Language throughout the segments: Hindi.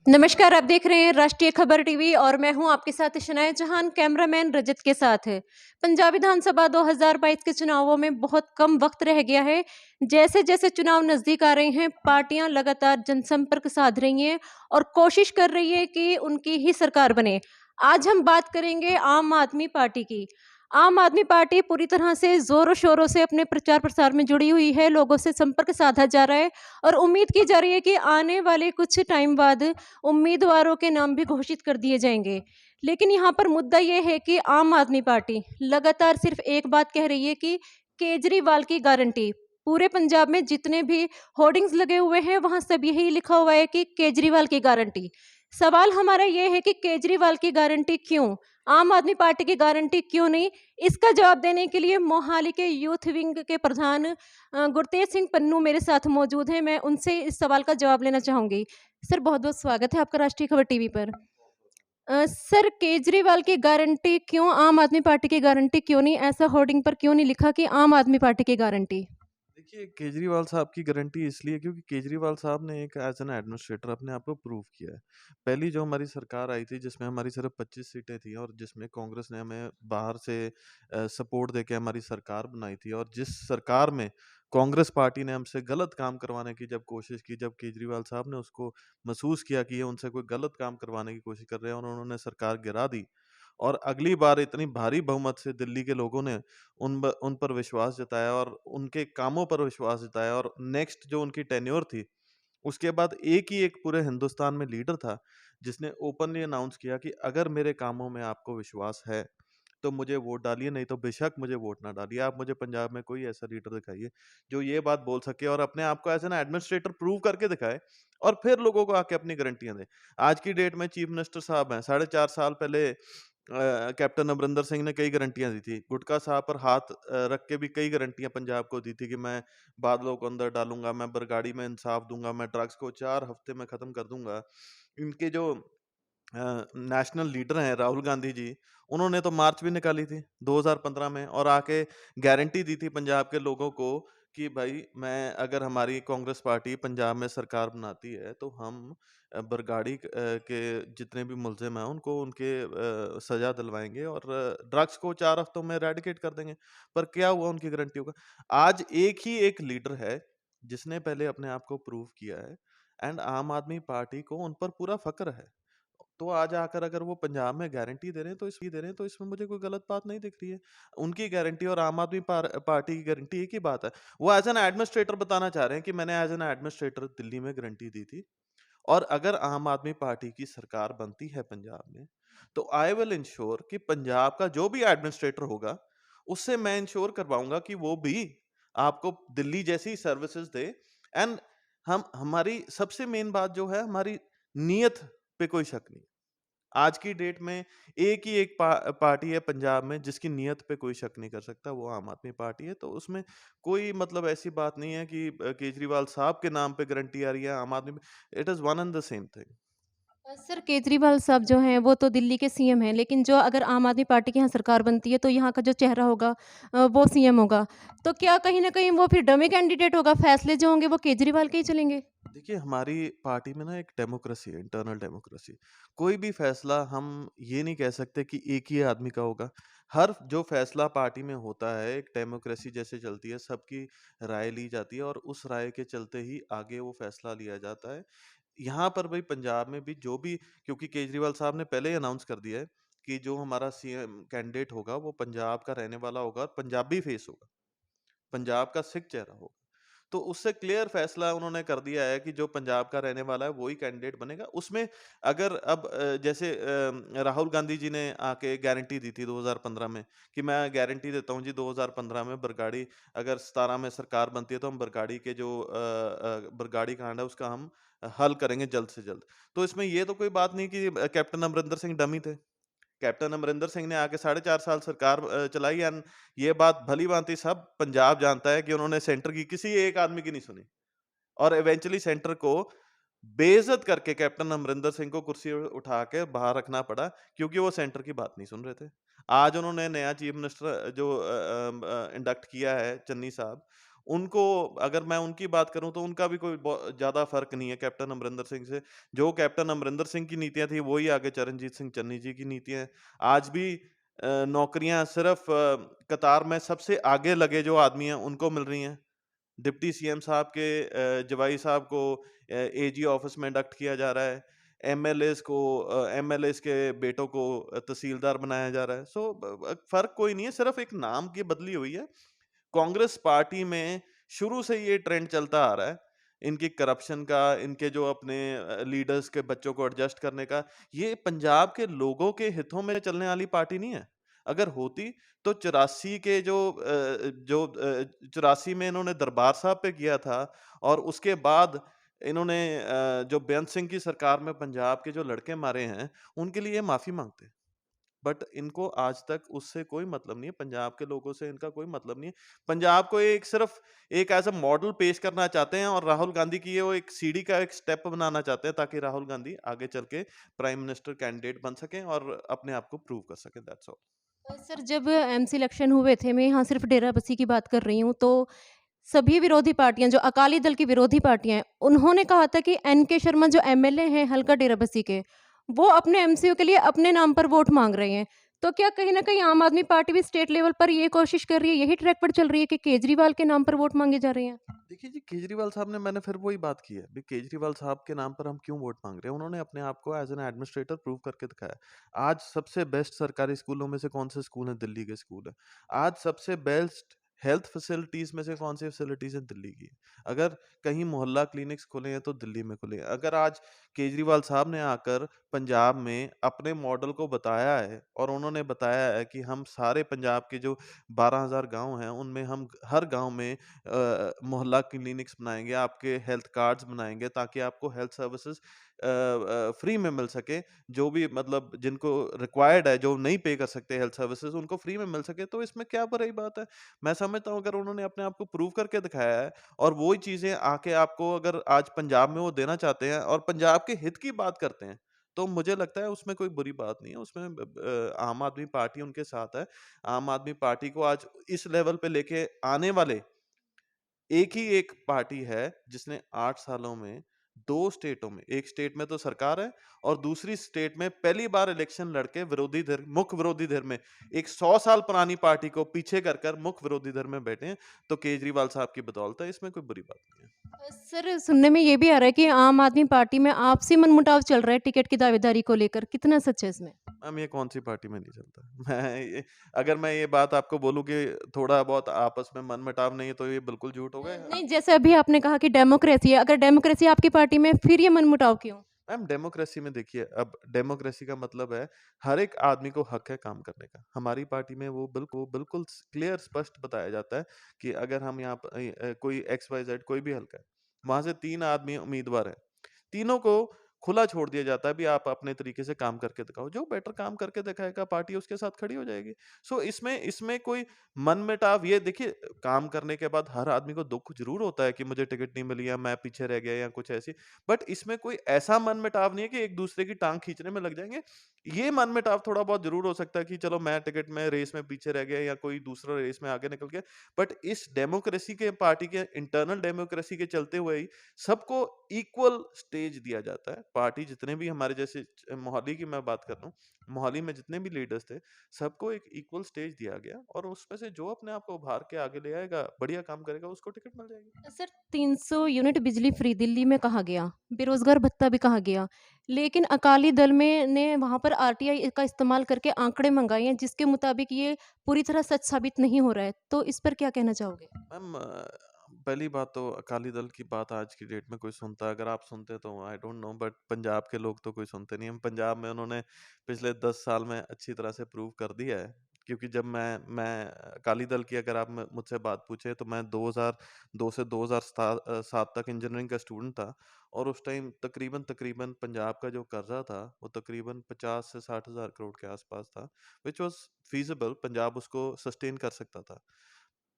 नमस्कार, आप देख रहे हैं राष्ट्रीय खबर टीवी और मैं हूं आपके साथ शनाया जहान, कैमरामैन रजत के साथ है। पंजाब विधानसभा 2022 के चुनावों में बहुत कम वक्त रह गया है। जैसे जैसे चुनाव नजदीक आ रहे हैं, पार्टियां लगातार जनसंपर्क साध रही हैं और कोशिश कर रही है कि उनकी ही सरकार बने। आज हम बात करेंगे आम आदमी पार्टी की। आम आदमी पार्टी पूरी तरह से जोरों शोरों से अपने प्रचार प्रसार में जुड़ी हुई है, लोगों से संपर्क साधा जा रहा है और उम्मीद की जा रही है कि आने वाले कुछ टाइम बाद उम्मीदवारों के नाम भी घोषित कर दिए जाएंगे। लेकिन यहाँ पर मुद्दा ये है कि आम आदमी पार्टी लगातार सिर्फ एक बात कह रही है कि केजरीवाल की गारंटी। पूरे पंजाब में जितने भी होर्डिंग्स लगे हुए हैं वहां सब यही लिखा हुआ है कि केजरीवाल की गारंटी। सवाल हमारा ये है कि केजरीवाल की गारंटी क्यों, आम आदमी पार्टी की गारंटी क्यों नहीं? इसका जवाब देने के लिए मोहाली के यूथ विंग के प्रधान गुरतेज सिंह पन्नू मेरे साथ मौजूद हैं। मैं उनसे इस सवाल का जवाब लेना चाहूंगी। सर, बहुत-बहुत स्वागत है आपका राष्ट्रीय खबर टीवी पर। सर, केजरीवाल की गारंटी क्यों, आम आदमी पार्टी की गारंटी क्यों नहीं? ऐसा होर्डिंग पर क्यों नहीं लिखा कि आम आदमी पार्टी की गारंटी? देखिए, केजरीवाल साहब की गारंटी इसलिए क्योंकि केजरीवाल साहब ने एक एज़ एन एडमिनिस्ट्रेटर अपने आप को प्रूव किया है। पहली जो हमारी सरकार आई थी जिसमें हमारी सिर्फ़ 25 सीटें थी और जिसमें कांग्रेस ने हमें बाहर से सपोर्ट देके हमारी सरकार बनाई थी और जिस सरकार में कांग्रेस पार्टी ने हमसे गलत काम करवाने की जब कोशिश की, जब केजरीवाल साहब ने उसको महसूस किया कि ये उनसे कोई गलत काम करवाने की कोशिश कर रहे हैं और उन्होंने सरकार गिरा दी। और अगली बार इतनी भारी बहुमत से दिल्ली के लोगों ने उन पर विश्वास जताया और उनके कामों पर विश्वास जताया और नेक्स्ट जो उनकी टेन्योर थी, उसके बाद एक ही एक पूरे हिंदुस्तान में लीडर था, जिसने ओपनली अनाउंस किया कि अगर मेरे कामों में आपको विश्वास है, तो मुझे वोट डालिए, नहीं तो बेशक मुझे वोट ना डालिए। आप मुझे पंजाब में कोई ऐसा लीडर दिखाइए, जो ये बात बोल सके और अपने आप को एज़ एन एडमिनिस्ट्रेटर प्रूव करके दिखाए और फिर लोगों को आके अपनी गारंटियाँ दें। आज की डेट में चीफ मिनिस्टर साहब हैं, साढ़े 4 साल पहले कैप्टन अमरिंदर सिंह ने कई गारंटियाँ दी थी। गुटका साहब पर हाथ रख के भी कई गारंटियाँ पंजाब को दी थी कि मैं बादलों को अंदर डालूँगा, मैं बरगाड़ी में इंसाफ दूँगा, मैं ड्रग्स को 4 हफ्ते में खत्म कर दूँगा। इनके जो नेशनल लीडर हैं राहुल गांधी जी, उन्होंने तो मार्च भी निकाली थी 2015 में और आके गारंटी दी थी पंजाब के लोगों को कि भाई मैं अगर हमारी कांग्रेस पार्टी पंजाब में सरकार बनाती है तो हम बरगाड़ी के जितने भी मुलजिम हैं उनको उनके सजा दिलवाएंगे और ड्रग्स को 4 हफ्तों में एरेडिकेट कर देंगे। पर क्या हुआ उनकी गारंटियों का? आज एक ही एक लीडर है जिसने पहले अपने आप को प्रूव किया है एंड आम आदमी पार्टी को उन पर पूरा फ़क्र है। तो आज आकर अगर वो पंजाब में गारंटी दे रहे हैं तो इसमें मुझे कोई गलत बात नहीं दिख रही है। उनकी गारंटी और आम आदमी पार्टी की गारंटी एक ही बात है। वो एज़ एन एडमिनिस्ट्रेटर बताना चाह रहे हैं कि मैंने एज़ एन एडमिनिस्ट्रेटर दिल्ली में गारंटी दी थी और अगर आम आदमी पार्टी की सरकार बनती है पंजाब में, तो आई विल इंश्योर कि पंजाब का जो भी एडमिनिस्ट्रेटर होगा, उससे मैं इंश्योर करवाऊँगा कि वो भी आपको दिल्ली जैसी सर्विसेज़ दे एंड हम हमारी सबसे मेन बात जो है हमारी नीयत पे कोई शक नहीं। आज की डेट में एक ही एक पार्टी है पंजाब में जिसकी नीयत पे कोई शक नहीं कर सकता, वो आम आदमी पार्टी है। तो उसमें कोई मतलब ऐसी बात नहीं है कि केजरीवाल साहब के नाम पे गारंटी आ रही है आम आदमी it is one and the same thing. Sir, Kejriwal साहब जो हैं वो तो दिल्ली के सीएम हैं, लेकिन जो अगर आम आदमी पार्टी की यहाँ सरकार बनती है तो यहाँ का जो चेहरा होगा वो सीएम होगा। तो क्या कहीं न कहीं वो फिर डमी कैंडिडेट होगा, फैसले जो होंगे वो केजरीवाल के ही चलेंगे? देखिए, हमारी पार्टी में ना एक डेमोक्रेसी है, इंटरनल डेमोक्रेसी। कोई भी फैसला हम ये नहीं कह सकते कि एक ही आदमी का होगा। हर जो फैसला पार्टी में होता है, एक डेमोक्रेसी जैसे चलती है, सबकी राय ली जाती है और उस राय के चलते ही आगे वो फैसला लिया जाता है। यहाँ पर भाई पंजाब में भी जो भी क्योंकि केजरीवाल साहब ने पहले ही अनाउंस कर दिया है कि जो हमारा सीएम कैंडिडेट होगा, वो पंजाब का रहने वाला होगा और पंजाबी फेस होगा। पंजाब का सिख चेहरा होगा। तो उससे क्लियर फैसला उन्होंने कर दिया है कि जो पंजाब का रहने वाला है वही कैंडिडेट बनेगा। उसमें अगर अब जैसे राहुल गांधी जी ने आके गारंटी दी थी 2015 में कि मैं गारंटी देता हूँ जी 2015 में बरगाड़ी अगर 17 में सरकार बनती है तो हम बरगाड़ी के जो बरगाड़ी कांड है उसका हम हल करेंगे जल्द से जल्द। तो इसमें ये तो कोई बात नहीं कि कैप्टन अमरिंदर सिंह डमी थे। कैप्टन अमरिंदर सिंह ने आके साढ़े 4 साल सरकार चलाई एंड ये बात भली-भांति सब पंजाब जानता है कि उन्होंने सेंटर की किसी एक आदमी की नहीं सुनी और इवेंचुअली सेंटर को बेइज्जत करके कैप्टन अमरिंदर सिंह को कुर्सी उठा के बाहर रखना पड़ा क्योंकि वो सेंटर की बात नहीं सुन रहे थे। आज उन्होंने नया चीफ मिनिस्टर जो इंडक्ट किया है चन्नी साहब, उनको अगर मैं उनकी बात करूँ तो उनका भी कोई ज़्यादा फ़र्क नहीं है कैप्टन अमरिंदर सिंह से। जो कैप्टन अमरिंदर सिंह की नीतियाँ थी, वही आगे चरणजीत सिंह चन्नी जी की नीतियाँ हैं। आज भी नौकरियाँ सिर्फ़ कतार में सबसे आगे लगे जो आदमी हैं, उनको मिल रही हैं। डिप्टी सीएम साहब के जवाई साहब को एजी ऑफिस में इंडक्ट किया जा रहा है। एमएलएज़ के बेटों को तहसीलदार बनाया जा रहा है। सो फ़र्क कोई नहीं है, सिर्फ़ एक नाम की बदली हुई है। कांग्रेस पार्टी में शुरू से ये ट्रेंड चलता आ रहा है, इनकी करप्शन का, इनके जो अपने लीडर्स के बच्चों को एडजस्ट करने का, ये पंजाब के लोगों के हितों में चलने वाली पार्टी नहीं है। अगर होती तो 84 के 84 में इन्होंने दरबार साहब पे किया था और उसके बाद इन्होंने जो बेअंत सिंह की सरकार में पंजाब के जो लड़के मारे हैं, उनके लिए माफ़ी माँगते। बट इनको आज तक उससे कोई मतलब नहीं है, पंजाब के लोगों से इनका कोई मतलब नहीं है। पंजाब को एक सिर्फ़ एक एज़ अ मॉडल पेश करना चाहते हैं और राहुल गांधी की ये वो एक सीढ़ी का एक स्टेप बनाना चाहते हैं ताकि राहुल गांधी आगे चल के प्राइम मिनिस्टर कैंडिडेट बन सकें और अपने आप को प्रूव कर सकें, दैट्स ऑल। सर जब एमसी इलेक्शन हुए थे, मैं यहाँ सिर्फ डेराबस्सी की बात कर रही हूँ, तो सभी विरोधी पार्टियाँ जो अकाली दल की विरोधी पार्टियाँ हैं, उन्होंने कहा था कि एनके शर्मा जो एमएलए हैं हल्का डेराबस्सी के, वो अपने एमसीओ के लिए अपने नाम पर वोट माँग रहे हैं। तो क्या कहीं न कहीं आम आदमी पार्टी भी स्टेट लेवल पर ये कोशिश कर रही है, यही ट्रैक पर चल रही है कि केजरीवाल के नाम पर वोट माँगे जा रहे हैं? देखिए जी, केजरीवाल साहब ने मैंने फिर वही बात की है, भई केजरीवाल साहब के नाम पर हम क्यों वोट माँग रहे हैं? उन्होंने अपने आप को एज़ एन एडमिनिस्ट्रेटर प्रूव करके दिखाया है। आज सबसे बेस्ट सरकारी स्कूलों में से कौन से स्कूल हैं? दिल्ली के स्कूल हैं। आज सबसे बेस्ट हेल्थ फैसिलिटीज़ में से कौन सी फैसिलिटीज़ हैं? दिल्ली की। अगर कहीं मोहल्ला क्लिनिक्स खुले हैं तो दिल्ली में खुले हैं। अगर आज केजरीवाल साहब ने आकर पंजाब में अपने मॉडल को बताया है और उन्होंने बताया है कि हम सारे पंजाब के जो 12,000 गाँव हैं, उनमें हम हर गाँव में मोहल्ला क्लिनिक्स बनाएँगे, आपके हेल्थ कार्ड्स बनाएँगे ताकि आपको हेल्थ सर्विसेज़ फ्री में मिल सके। जो भी मतलब जिनको रिक्वायर्ड है, जो नहीं पे कर सकते हेल्थ सर्विसेज़ उनको फ्री में मिल सके, तो इसमें क्या बुराई बात है? मैं समझता हूँ अगर उन्होंने अपने आप को प्रूव करके दिखाया है और वो ही चीज़ें आके आपको अगर आज पंजाब में वो देना चाहते हैं और पंजाब के हित की बात करते हैं, तो मुझे लगता है उसमें कोई बुरी बात नहीं है। उसमें आम आदमी पार्टी उनके साथ है। आम आदमी पार्टी को आज इस लेवल पे लेके आने वाले एक ही एक पार्टी है जिसने 8 सालों में 2 स्टेटों में, एक स्टेट में तो सरकार है और दूसरी स्टेट में पहली बार इलेक्शन लड़के विरोधी धਿਰ मुख्य विरोधी धਿਰ में एक 100 साल पुरानी पार्टी को पीछे कर मुख्य विरोधी धਿਰ में बैठे हैं, तो केजरीवाल साहब की बदौलत है, इसमें कोई बुरी बात नहीं है। सर सुनने में ये भी आ रहा है कि आम आदमी पार्टी में आपसी मनमुटाव चल रहा है टिकट की दावेदारी को लेकर, कितना सच है इसमें? मैम ये कौन-सी पार्टी में नहीं चलता? मैं ये अगर मैं ये बात आपको बोलूँ कि थोड़ा बहुत आपस में मनमुटाव नहीं है, तो ये बिल्कुल झूठ हो गया। नहीं, जैसे अभी आपने कहा कि डेमोक्रेसी है, अगर डेमोक्रेसी आपकी पार्टी में, फिर ये मनमुटाव क्यों? मैम डेमोक्रेसी में देखिए, अब डेमोक्रेसी का मतलब है हर एक आदमी को हक है काम करने का। हमारी पार्टी में वो बिल्कुल क्लियर स्पष्ट बताया जाता है कि अगर हम यहाँ कोई एक्स वाई जेड कोई भी हल्का है, वहां से 3 आदमी उम्मीदवार हैं, तीनों को खुला छोड़ दिया जाता है भी आप अपने तरीके से काम करके दिखाओ, जो बेटर काम करके दिखाएगा पार्टी उसके साथ खड़ी हो जाएगी। सो इसमें इसमें कोई मनमुटाव, ये देखिए काम करने के बाद हर आदमी को दुख जरूर होता है कि मुझे टिकट नहीं मिली या मैं पीछे रह गया या कुछ ऐसी, बट इसमें कोई ऐसा मनमुटाव नहीं है कि एक दूसरे की टांग खींचने में लग जाएँगे। ये मनमुटाव थोड़ा बहुत ज़रूर हो सकता है कि चलो मैं टिकट में रेस में पीछे रह गया या कोई दूसरा रेस में आगे निकल गया। बट इस डेमोक्रेसी के पार्टी के इंटरनल डेमोक्रेसी के चलते हुए ही सबको इक्वल स्टेज दिया जाता है। पार्टी जितने भी हमारे जैसे मोहाली की मैं बात कर रहा हूँ, मोहाली में जितने भी लीडर्स थे, सबको एक इक्वल स्टेज दिया गया और उसमें से जो अपने आप को उभार के आगे ले आएगा, बढ़िया काम करेगा, उसको टिकट मिल जाएगी। सर 300 यूनिट बिजली फ्री दिल्ली में कहा गया, बेरोज़गार भत्ता भी कहा गया, लेकिन अकाली दल में ने वहाँ पर आरटीआई का इस्तेमाल करके आंकड़े मंगाए हैं, जिसके मुताबिक ये पूरी तरह सच साबित नहीं हो रहा है। तो इस पर क्या कहना चाहोगे? मैम पहली बात तो अकाली दल की बात आज की डेट में कोई सुनता है, अगर आप सुनते तो I don't know, but Punjab के लोग तो कोई सुनते नहीं हैं। पंजाब में उन्होंने पिछले 10 साल में अच्छी तरह से प्रूव कर दिया है, क्योंकि जब मैं अकाली दल की अगर आप मुझसे बात पूछे तो मैं 2002 से 2007 तक इंजीनियरिंग का स्टूडेंट था और उस टाइम तकरीबन तकरीबन पंजाब का जो कर्जा था वो तकरीबन 50 से 60 हज़ार करोड़ के आसपास था, विच वाज़ फीजिबल, पंजाब उसको सस्टेन कर सकता था।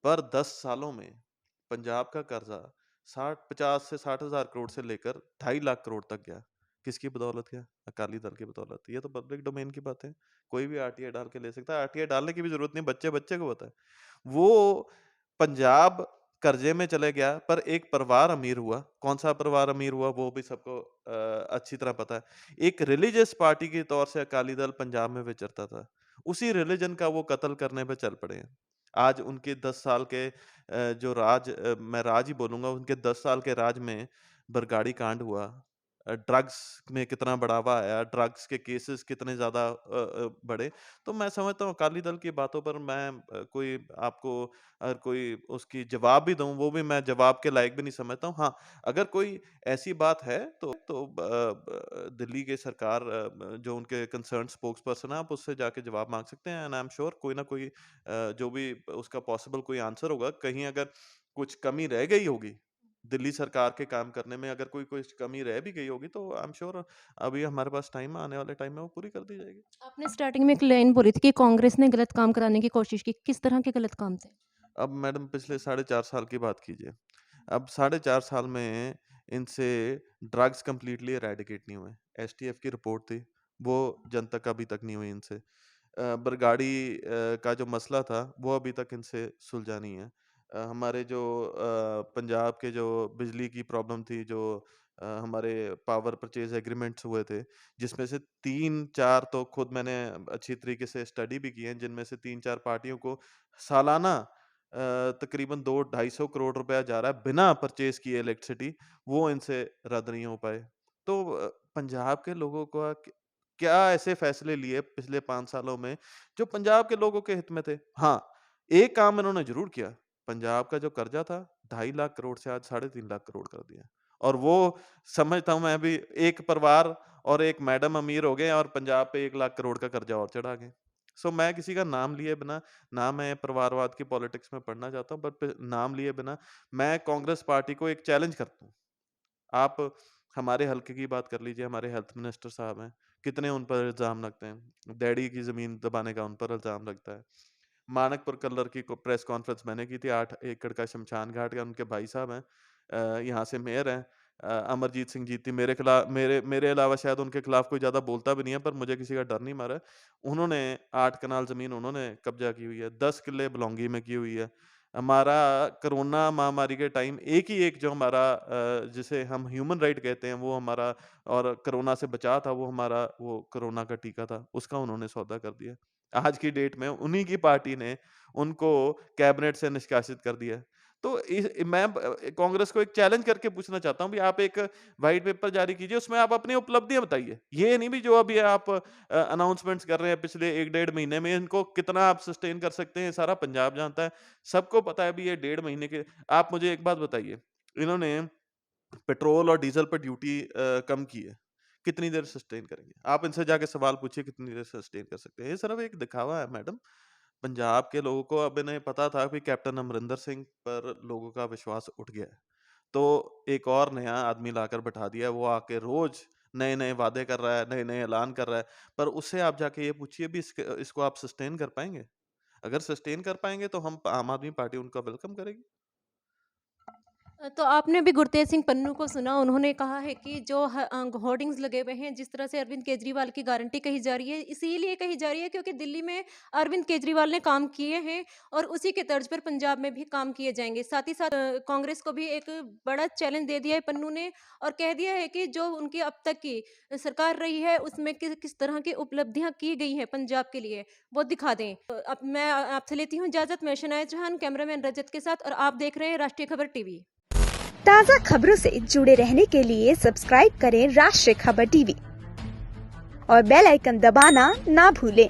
पर 10 सालों में पंजाब का कर्जा 60 50 से 60 हज़ार करोड़ से लेकर 2.5 लाख करोड़ तक गया। किसकी बदौलत गया? अकाली दल की बदौलत। ये तो पब्लिक डोमेन की बात है। कोई भी आरटीआई डाल के ले सकता है। आरटीआई डालने की भी ज़रूरत नहीं, बच्चे-बच्चे को पता है। वो पंजाब कर्जे में चले गया, पर एक परिवार अमीर हुआ। कौन सा परिवार अमीर हुआ वो भी सबको अच्छी तरह पता है। एक रिलीजियस पार्टी के तौर से अकाली दल पंजाब में विचरता था, उसी रिलीजन का वो कत्ल करने पे चल पड़े हैं। आज उनके 10 साल के जो मैं राज ही बोलूंगा, उनके 10 साल के राज में बरगाड़ी कांड हुआ, ड्रग्स में कितना बढ़ावा आया, ड्रग्स के केसेस कितने ज़्यादा बढ़े। तो मैं समझता हूँ अकाली दल की बातों पर मैं कोई आपको अगर कोई उसकी जवाब भी दूँ, वो भी मैं जवाब के लायक भी नहीं समझता हूँ। हाँ, अगर कोई ऐसी बात है तो दिल्ली की सरकार जो उनके कंसर्न स्पोक्स पर्सन है, आप उससे जाके जवाब माँग सकते हैं एंड आई एम श्योर कोई ना कोई जो भी उसका पॉसिबल कोई आंसर होगा, कहीं अगर कुछ कमी रह गई होगी दिल्ली सरकार के काम करने में, अगर कुछ कमी रह भी गई होगी तो आई एम श्योर अभी हमारे पास टाइम है, आने वाले टाइम में वो पूरी कर दी जाएगी। आपने स्टार्टिंग में एक लाइन बोली थी कि कांग्रेस ने गलत काम कराने की कोशिश की। किस तरह के गलत काम थे? अब मैडम पिछले 4.5 साल की बात कीजिए। अब 4.5 साल में इनसे ड्रग्स कंप्लीटली एरेडिकेट नहीं हुए। एसटीएफ की रिपोर्ट थी, वो जन तक अभी तक नहीं हुई इनसे। बरगाड़ी का जो मसला था, वो अभी तक इनसे सुलझा नहीं है। हमारे जो पंजाब के जो बिजली की प्रॉब्लम थी, जो हमारे पावर परचेज़ एग्रीमेंट्स हुए थे, जिसमें से 3-4 तो खुद मैंने अच्छी तरीके से स्टडी भी की है, जिनमें से 3-4 पार्टियों को सालाना तकरीबन 2-250 करोड़ रुपया जा रहा है बिना परचेज़ किए इलेक्ट्रिसिटी, वो इनसे रद्द नहीं हो पाए। तो पंजाब के लोगों का क्या ऐसे फैसले लिए पिछले 5 सालों में जो पंजाब के लोगों के हित में थे? हाँ, एक काम इन्होंने ज़रूर किया, पंजाब का जो कर्जा था 2.5 लाख करोड़ से आज 3.5 लाख करोड़ कर दिया। और वो समझता हूँ मैं भी, एक परिवार और एक मैडम अमीर हो गए और पंजाब पे 1 लाख करोड़ का कर्जा और चढ़ा गए। सो मैं किसी का नाम लिए बिना, ना मैं परिवारवाद की पॉलिटिक्स में पढ़ना चाहता हूँ, बट नाम लिए बिना मैं कांग्रेस पार्टी को एक चैलेंज करता हूँ। आप हमारे हल्के की बात कर लीजिए, हमारे हेल्थ मिनिस्टर साहब हैं, कितने उन पर इल्ज़ाम लगते हैं। दैडी की ज़मीन दबाने का उन पर इल्ज़ाम लगता है। मानकपुर कल्लर की को प्रेस कॉन्फ्रेंस मैंने की थी, 8 एकड़ का शमशान घाट का उनके भाई साहब हैं। यहाँ से मेयर हैं। अमरजीत सिंह जीती मेरे मेरे अलावा शायद उनके खिलाफ कोई ज़्यादा बोलता भी नहीं है, पर मुझे किसी का डर नहीं मारा है। उन्होंने 8 कनाल ज़मीन उन्होंने कब्ज़ा की हुई है, 10 किल्ले बलौंगी में की हुई है। हमारा कोरोना महामारी के टाइम एक ही एक जो हमारा जिसे हम ह्यूमन राइट कहते हैं, वो हमारा और कोरोना से बचाव था, वो हमारा वो कोरोना का टीका था, उसका उन्होंने सौदा कर दिया। आज की डेट में उन्हीं की पार्टी ने उनको कैबिनेट से निष्कासित कर दिया है। तो मैं कांग्रेस को एक चैलेंज करके पूछना चाहता हूँ, आप एक व्हाइट पेपर जारी कीजिए, उसमें आप अपनी उपलब्धियां बताइए। ये नहीं भी जो अभी आप अनाउंसमेंट्स कर रहे हैं पिछले 1-1.5 महीने में, इनको कितना आप सस्टेन कर सकते हैं, सारा पंजाब जानता है। सबको पता है भी ये 1.5 महीने के। आप मुझे एक बात बताइए, इन्होंने पेट्रोल और डीज़ल पर ड्यूटी कम की है। कितनी देर सस्टेन करेंगे? आप इनसे जाके सवाल पूछिए कितनी देर सस्टेन कर सकते हैं? ये सिर्फ़ एक दिखावा है मैडम। पंजाब के लोगों को अब इन्हें पता था कि कैप्टन अमरिंदर सिंह पर लोगों का विश्वास उठ गया है। तो एक और नया आदमी लाकर बैठा दिया है, वो आके रोज़ नए-नए वादे कर रहा है, नए-नए ऐलान कर रहा है। पर उससे आप जाके ये पूछिए भी इसको आप सस्टेन कर पाएँगे? अगर सस्टेन कर पाएँगे तो हम आम आदमी पार्टी उनका वेलकम करेगी। तो आपने भी गुरतेज सिंह पन्नू को सुना, उन्होंने कहा है कि जो होर्डिंग्स लगे हुए हैं, जिस तरह से अरविंद केजरीवाल की गारंटी कही जा रही है, इसीलिए कही जा रही है क्योंकि दिल्ली में अरविंद केजरीवाल ने काम किए हैं और उसी के तर्ज पर पंजाब में भी काम किए जाएंगे। साथ ही साथ कांग्रेस को भी एक बड़ा चैलेंज दे दिया है पन्नू ने और कह दिया है कि जो उनकी अब तक की सरकार रही है उसमें किस किस तरह की उपलब्धियां की गई हैं पंजाब के लिए, वो दिखा दें। अब मैं आपसे लेती हूँ इजाजत। मैं शनाया जहान, कैमरामैन रजत के साथ, और आप देख रहे हैं राष्ट्रीय खबर टीवी। ताज़ा खबरों से जुड़े रहने के लिए सब्सक्राइब करें राष्ट्रीय खबर टीवी और बेल आइकन दबाना ना भूलें।